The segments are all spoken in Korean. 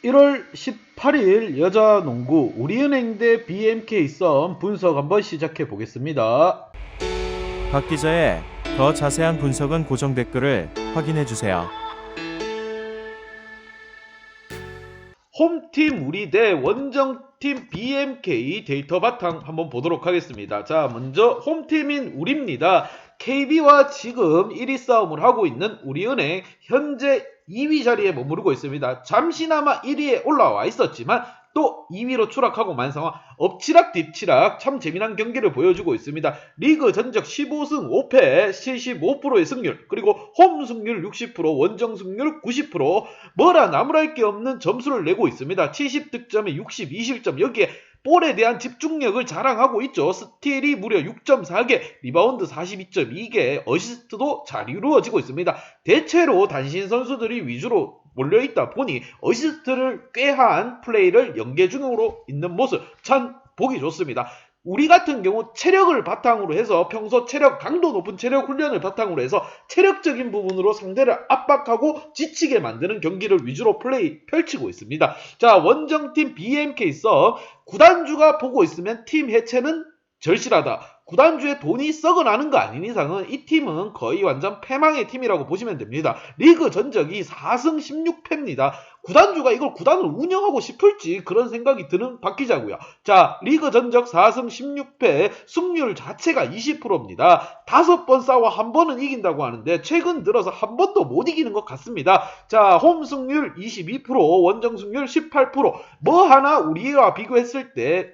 1월 18일 여자농구 우리은행 대 BMK 썸 분석 한번 시작해 보겠습니다. 박 기자의 더 자세한 분석은 고정 댓글을 확인해 주세요. 홈팀 우리 대 원정팀 BMK 데이터 바탕 한번 보도록 하겠습니다. 자, 먼저 홈팀인 우리입니다. KB와 지금 1위 싸움을 하고 있는 우리은행 현재 2위 자리에 머무르고 있습니다. 잠시나마 1위에 올라와 있었지만 또 2위로 추락하고 만 상황, 엎치락 뒤치락 참 재미난 경기를 보여주고 있습니다. 리그 전적 15승 5패 75%의 승률, 그리고 홈 승률 60%, 원정 승률 90%, 뭐라 나무랄 게 없는 점수를 내고 있습니다. 70득점에 62실점, 여기에 볼에 대한 집중력을 자랑하고 있죠. 스틸이 무려 6.4개, 리바운드 42.2개, 어시스트도 잘 이루어지고 있습니다. 대체로 단신 선수들이 위주로 몰려있다 보니 어시스트를 꾀한 플레이를 연계 중으로 있는 모습 참 보기 좋습니다. 우리 같은 경우 체력을 바탕으로 해서 평소 강도 높은 체력 훈련을 바탕으로 해서 체력적인 부분으로 상대를 압박하고 지치게 만드는 경기를 위주로 플레이 펼치고 있습니다. 자, 원정팀 BMK 썸 구단주가 보고 있으면 팀 해체는 절실하다. 구단주의 돈이 썩어나는 거 아닌 이상은 이 팀은 거의 완전 패망의 팀이라고 보시면 됩니다. 리그 전적이 4승 16패입니다. 구단주가 이걸 구단을 운영하고 싶을지 그런 생각이 드는 박 기자고요. 자, 리그 전적 4승 16패, 승률 자체가 20%입니다. 5번 싸워 한 번은 이긴다고 하는데 최근 들어서 한 번도 못 이기는 것 같습니다. 자, 홈 승률 22%, 원정 승률 18%, 뭐 하나 우리와 비교했을 때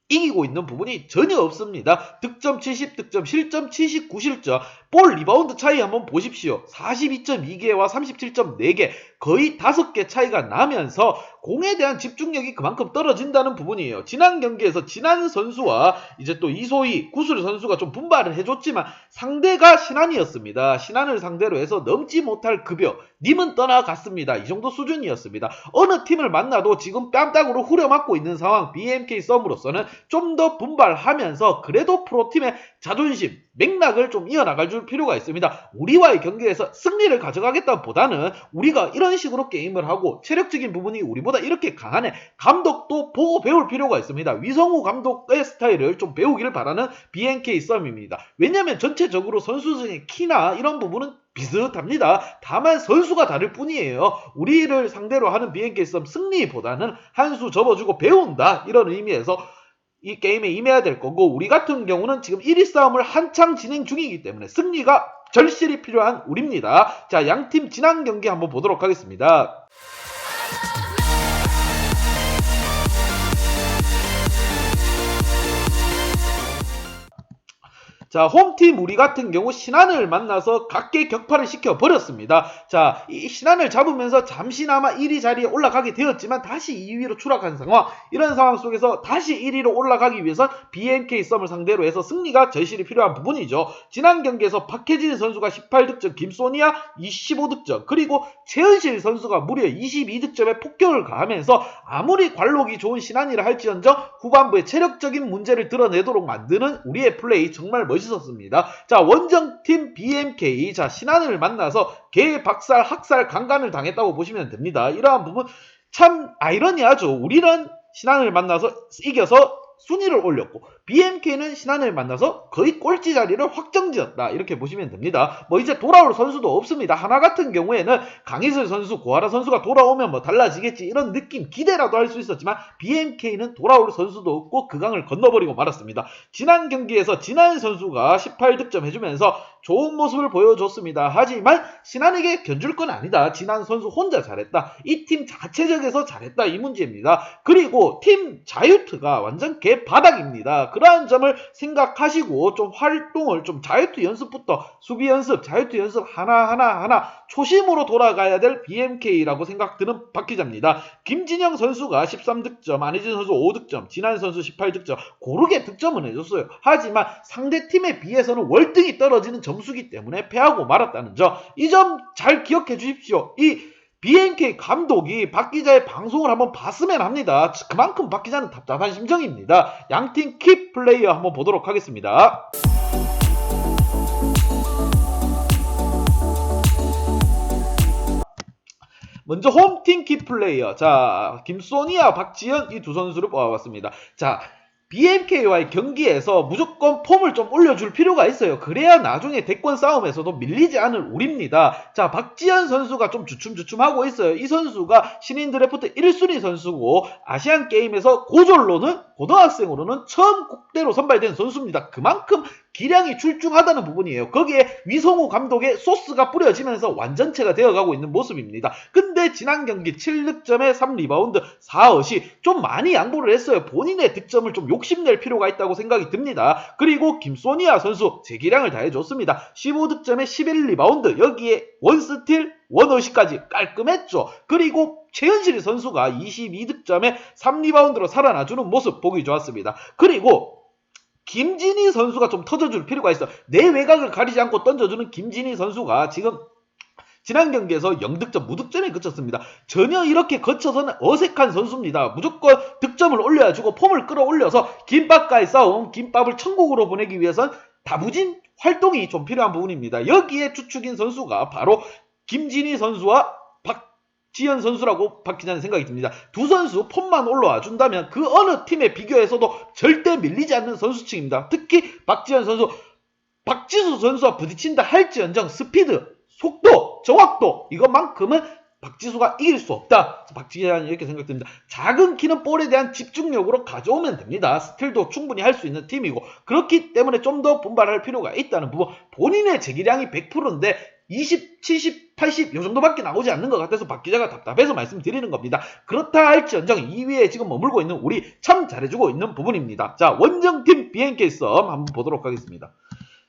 이기고 있는 부분이 전혀 없습니다. 득점 70득점, 실점 79실점, 볼 리바운드 차이 한번 보십시오. 42.2개와 37.4개, 거의 5개 차이가 나면서 공에 대한 집중력이 그만큼 떨어진다는 부분이에요. 지난 경기에서 진한 선수와 이제 또 이소희, 구슬 선수가 좀 분발을 해줬지만 상대가 신한이었습니다. 신한을 상대로 해서 넘지 못할 급여, 님은 떠나갔습니다. 이 정도 수준이었습니다. 어느 팀을 만나도 지금 뺨따구로 후려맞고 있는 상황, BMK 썸으로서는 좀 더 분발하면서 그래도 프로팀의 자존심, 맥락을 좀 이어나갈 줄 필요가 있습니다. 우리와의 경기에서 승리를 가져가겠다 보다는 우리가 이런 식으로 게임을 하고 체력적인 부분이 우리보다 이렇게 강하네, 감독도 보고 배울 필요가 있습니다. 위성우 감독의 스타일을 좀 배우기를 바라는 BNK 썸입니다. 왜냐하면 전체적으로 선수진의 키나 이런 부분은 비슷합니다. 다만 선수가 다를 뿐이에요. 우리를 상대로 하는 BNK 썸 승리보다는 한 수 접어주고 배운다, 이런 의미에서 이 게임에 임해야 될 거고, 우리 같은 경우는 지금 1위 싸움을 한창 진행 중이기 때문에 승리가 절실히 필요한 우리입니다. 자, 양팀 지난 경기 한번 보도록 하겠습니다. 자, 홈팀 우리 같은 경우 신한을 만나서 각계 격파를 시켜버렸습니다. 자, 이 신한을 잡으면서 잠시나마 1위 자리에 올라가게 되었지만 다시 2위로 추락한 상황, 이런 상황 속에서 다시 1위로 올라가기 위해선 BMK 썸을 상대로 해서 승리가 절실히 필요한 부분이죠. 지난 경기에서 박혜진 선수가 18득점, 김소니아 25득점, 그리고 최은실 선수가 무려 22득점에 폭격을 가하면서 아무리 관록이 좋은 신한이라 할지언정 후반부에 체력적인 문제를 드러내도록 만드는 우리의 플레이 정말 멋있었습니다. 자, 원정팀 BMK, 자, 신한을 만나서 개박살, 학살, 강간을 당했다고 보시면 됩니다. 이러한 부분 참 아이러니하죠. 우리는 신한을 만나서 이겨서 순위를 올렸고 BMK는 신한을 만나서 거의 꼴찌 자리를 확정지었다, 이렇게 보시면 됩니다. 뭐 이제 돌아올 선수도 없습니다. 하나 같은 경우에는 강희슬 선수, 고하라 선수가 돌아오면 뭐 달라지겠지, 이런 느낌 기대라도 할 수 있었지만 BMK는 돌아올 선수도 없고 그 강을 건너버리고 말았습니다. 지난 경기에서 진한 선수가 18득점 해주면서 좋은 모습을 보여줬습니다. 하지만 신한에게 견줄 건 아니다. 진한 선수 혼자 잘했다, 이 팀 자체적에서 잘했다, 이 문제입니다. 그리고 팀 자유투가 완전 개바닥입니다. 그러한 점을 생각하시고 좀 활동을, 좀 자유투 연습부터 수비 연습, 자유투 연습 하나 초심으로 돌아가야 될 BMK라고 생각드는 박 기자입니다. 김진영 선수가 13득점, 안혜진 선수 5득점, 진한 선수 18득점, 고르게 득점은 해줬어요. 하지만 상대팀에 비해서는 월등히 떨어지는 점수기 때문에 패하고 말았다는 점, 이 점 잘 기억해 주십시오. 이 BNK 감독이 박 기자의 방송을 한번 봤으면 합니다. 그만큼 박 기자는 답답한 심정입니다. 양팀 키 플레이어 한번 보도록 하겠습니다. 먼저 홈팀 키플레이어. 자, 김소니아, 박지현 이 두 선수를 뽑아봤습니다. 자, BMK와의 경기에서 무조건 폼을 좀 올려줄 필요가 있어요. 그래야 나중에 대권 싸움에서도 밀리지 않을 우리입니다. 자, 박지현 선수가 좀 주춤주춤하고 있어요. 이 선수가 신인 드래프트 1순위 선수고 아시안 게임에서 고졸로는 고등학생으로는 처음 국대로 선발된 선수입니다. 그만큼 기량이 출중하다는 부분이에요. 거기에 위성우 감독의 소스가 뿌려지면서 완전체가 되어가고 있는 모습입니다. 근데 지난 경기 7득점에 3리바운드 4어시 좀 많이 양보를 했어요. 본인의 득점을 좀 욕심낼 필요가 있다고 생각이 듭니다. 그리고 김소니아 선수 제 기량을 다해줬습니다. 15득점에 11리바운드 여기에 1스틸 1어시까지 깔끔했죠. 그리고 최현실 선수가 22득점에 3리바운드로 살아나주는 모습 보기 좋았습니다. 그리고 김진희 선수가 좀 터져줄 필요가 있어. 내 외곽을 가리지 않고 던져주는 김진희 선수가 지금 지난 경기에서 0득점 무득점에 그쳤습니다. 전혀 이렇게 거쳐서는 어색한 선수입니다. 무조건 득점을 올려주고 폼을 끌어올려서 김밥과의 싸움, 김밥을 천국으로 보내기 위해선 다부진 활동이 좀 필요한 부분입니다. 여기에 주축인 선수가 바로 김진희 선수와 박지현 선수라고 박기자는 생각이 듭니다. 두 선수 폼만 올라와 준다면 그 어느 팀에 비교해서도 절대 밀리지 않는 선수층입니다. 특히 박지현 선수, 박지수 선수와 부딪힌다 할지언정 스피드, 속도, 정확도 이것만큼은 박지수가 이길 수 없다. 박지현이 이렇게 생각됩니다. 작은 키는 볼에 대한 집중력으로 가져오면 됩니다. 스틸도 충분히 할 수 있는 팀이고 그렇기 때문에 좀 더 분발할 필요가 있다는 부분. 본인의 재기량이 100%인데 20, 70, 80 이 정도밖에 나오지 않는 것 같아서 박 기자가 답답해서 말씀드리는 겁니다. 그렇다 할지언정 2위에 지금 머물고 있는 우리 참 잘해주고 있는 부분입니다. 자, 원정팀 BNK 썸 한번 보도록 하겠습니다.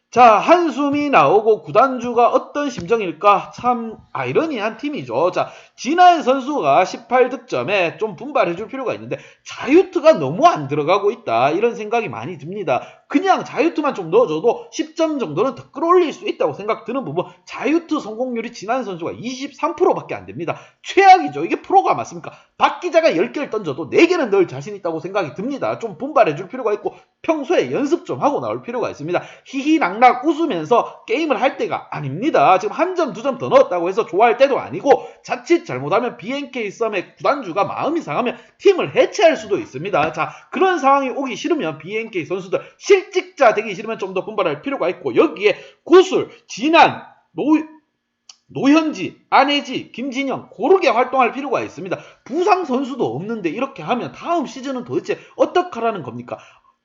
자, 한숨이 나오고 구단주가 어떤 심정일까? 참 아이러니한 팀이죠. 자, 진하연 선수가 18득점에 좀 분발해줄 필요가 있는데 자유투가 너무 안 들어가고 있다. 이런 생각이 많이 듭니다. 그냥 자유투만 좀 넣어줘도 10점 정도는 더 끌어올릴 수 있다고 생각 드는 부분. 자유투 성공률이 진하연 선수가 23%밖에 안 됩니다. 최악이죠. 이게 프로가 맞습니까? 박 기자가 10개를 던져도 4개는 넣을 자신 있다고 생각이 듭니다. 좀 분발해줄 필요가 있고 평소에 연습 좀 하고 나올 필요가 있습니다. 히히낙낙 웃으면서 게임을 할 때가 아닙니다. 지금 한 점, 2점 더 넣었다고 해서 좋아할 때도 아니고 자칫 잘못하면 BNK 썸의 구단주가 마음이 상하면 팀을 해체할 수도 있습니다. 자, 그런 상황이 오기 싫으면 BNK 선수들 실직자 되기 싫으면 좀 더 분발할 필요가 있고 여기에 구술, 진한, 노현지, 안혜지, 김진영 고르게 활동할 필요가 있습니다. 부상 선수도 없는데 이렇게 하면 다음 시즌은 도대체 어떡하라는 겁니까?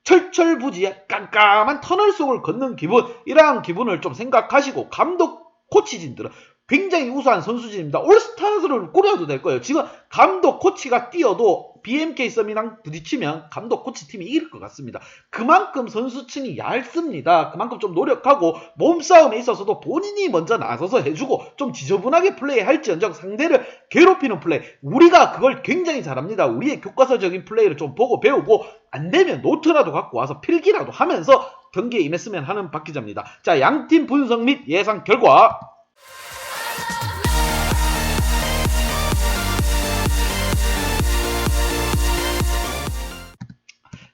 철철부지에 깜깜한 터널 속을 걷는 기분, 이러한 기분을 좀 생각하시고 감독, 코치진들은 굉장히 우수한 선수진입니다. 올스타즈를 꾸려도 될 거예요. 지금 감독, 코치가 뛰어도 BMK 썸이랑 부딪히면 감독, 코치 팀이 이길 것 같습니다. 그만큼 선수층이 얇습니다. 그만큼 좀 노력하고 몸싸움에 있어서도 본인이 먼저 나서서 해주고 좀 지저분하게 플레이할지언정 상대를 괴롭히는 플레이. 우리가 그걸 굉장히 잘합니다. 우리의 교과서적인 플레이를 좀 보고 배우고 안되면 노트라도 갖고 와서 필기라도 하면서 경기에 임했으면 하는 박 기자입니다. 자, 양팀 분석 및 예상 결과.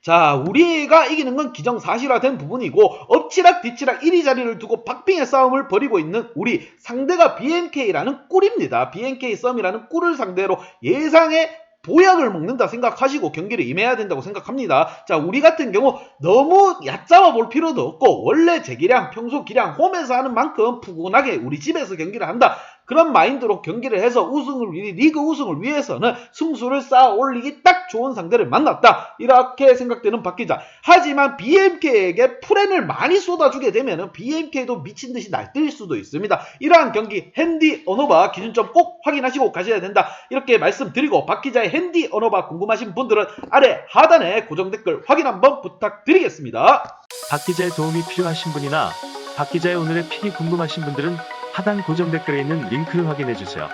자, 우리가 이기는 건 기정사실화된 부분이고 엎치락 뒤치락 1위 자리를 두고 박빙의 싸움을 벌이고 있는 우리 상대가 BNK라는 꿀입니다. BNK 썸이라는 꿀을 상대로 예상의 보약을 먹는다 생각하시고 경기를 임해야 된다고 생각합니다. 자, 우리 같은 경우 너무 얕잡아 볼 필요도 없고 원래 제 기량, 평소 기량, 홈에서 하는 만큼 푸근하게 우리 집에서 경기를 한다. 그런 마인드로 경기를 해서 리그 우승을 위해서는 승수를 쌓아 올리기 딱 좋은 상대를 만났다. 이렇게 생각되는 박 기자. 하지만 BMK에게 프렌을 많이 쏟아주게 되면 BMK도 미친듯이 날뛸 수도 있습니다. 이러한 경기 핸디 언어바 기준점 꼭 확인하시고 가셔야 된다. 이렇게 말씀드리고 박 기자의 핸디 언어바 궁금하신 분들은 아래 하단에 고정 댓글 확인 한번 부탁드리겠습니다. 박 기자의 도움이 필요하신 분이나 박 기자의 오늘의 픽이 궁금하신 분들은 하단 고정 댓글에 있는 링크를 확인해 주세요.